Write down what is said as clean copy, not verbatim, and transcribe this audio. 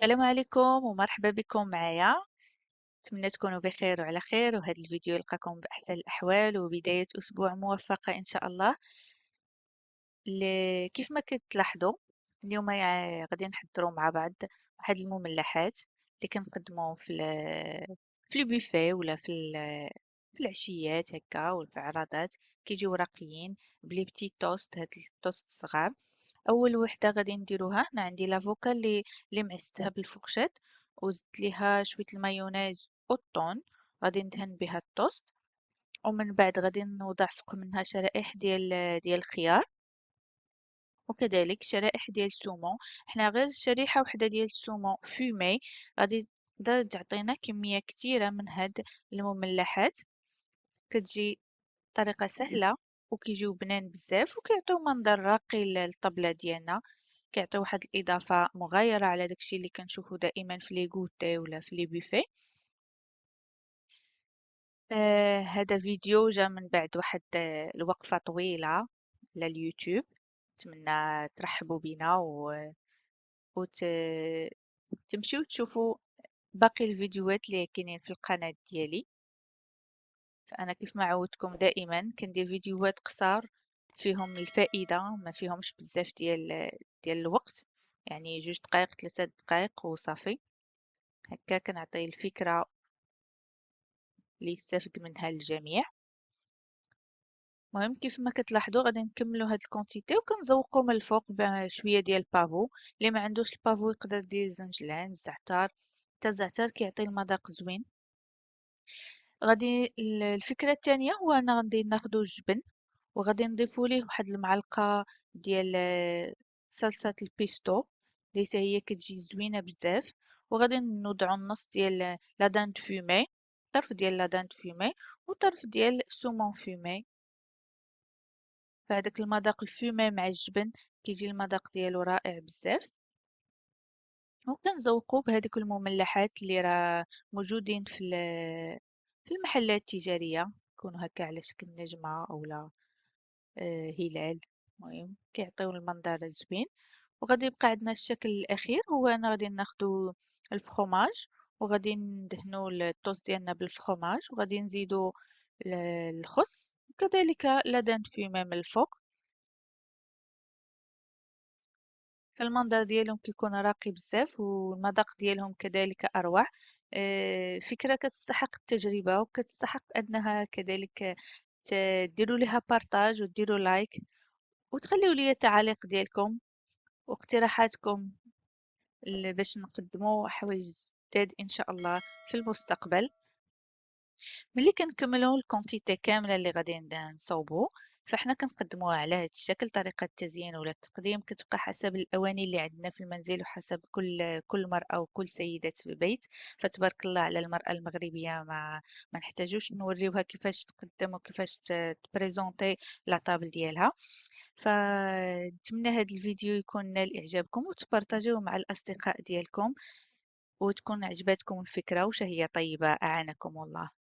السلام عليكم ومرحبا بكم معايا. نتمنى تكونوا بخير وعلى خير، وهذا الفيديو يلقاكم بأحسن الأحوال وبداية أسبوع موفقة إن شاء الله. كيف ما كتلاحظوا اليوم غادي نحضروا مع بعض واحد المملحات اللي كنقدموا في البوفيه ولا في العشيات هكا وفي العراضات. كيجيو راقيين بلي بتي توست، هاد التوست الصغار. اول وحده غادي نديروها، هنا عندي لافوكا اللي معستها بالفرشاط وزدت ليها شويه المايونيز والطون. غادي ندهن بها التوست، ومن بعد غادي نوضع فوق منها شرائح ديال الخيار، وكذلك شرائح ديال السومون. حنا غير شريحه وحده ديال السومون فومي غادي تقدر تعطينا كميه كتيره من هاد المملحات. كتجي طريقه سهله وكيجيو بنان بزاف وكيعطيو منظر راقي للطبله ديالنا. كيعطي واحد الإضافة مغايرة على داكشي اللي كنشوفو دائما في لي غوتي ولا في لي بوفي. هذا فيديو جا من بعد واحد الوقفة طويلة على اليوتيوب. نتمنى ترحبوا بنا وتمشيو تشوفوا باقي الفيديوهات اللي كاينين في القناة ديالي. فأنا كيف ما عودتكم دائما كندير فيديوهات قصار فيهم الفائدة، ما فيهمش بزاف ديال الوقت، يعني 2 دقائق 3 دقائق وصافي. هكا كنعطي الفكرة اللي يستافد منها الجميع. المهم كيف ما كتلاحظوا غادي نكملوا هاد الكونتيتي وكنزوقوا من الفوق بشويه ديال البافو. اللي ما عندوش البافو يقدر يدير زنجلان، الزعتر. حتى الزعتر كيعطي المذاق زوين. غادي الفكره الثانيه هو انا غادي ناخذ الجبن وغادي نضيفوا ليه واحد المعلقه ديال صلصه البيستو اللي حتى هي كتجي زوينه بزاف. وغادي نوضعوا النص ديال لا دانت فومي، طرف ديال لا دانت فومي وطرف ديال السومون فومي. فهداك المذاق الفومي مع الجبن كيجي المذاق ديالو رائع بزاف. وكنزوقو بهذيك المملحات اللي راه موجودين في المحلات التجارية، يكونوا هكا على شكل نجمة أولا هلال. المهم كيعطيو المنظر زوين. وغادي يبقى عندنا الشكل الأخير، هو أنا غادي ناخدو الفخوماج وغادي ندهنو الطوست ديالنا بالفخوماج وغادي نزيدو الخس وكذلك لا دانت فيمي من الفوق. فالمنظر ديالهم كيكون راقي بزاف والمذاق ديالهم كذلك أروع. فكرة كتستحق التجربة وكتستحق أنها كذلك ديروا لها بارطاج وديروا لايك وتخليوا لي التعاليق ديالكم واقتراحاتكم باش نقدموا حوايج جداد إن شاء الله في المستقبل. ملي كنكملوا الكونتيتي كامله اللي غادي نصاوبو، فاحنا كنقدموها على هذا الشكل. طريقه التزيين ولا التقديم كتبقى حسب الاواني اللي عندنا في المنزل وحسب كل مرأة وكل سيدة في البيت. فتبارك الله على المرأة المغربية، ما نحتاجوش نوريوها كيفاش تقدم وكيفاش تبريزونتي لا طابل ديالها. فنتمنى هذا الفيديو يكون نال اعجابكم وتبارطاجيوه مع الاصدقاء ديالكم وتكون عجبتكم الفكرة وشهية طيبة. أعانكم الله.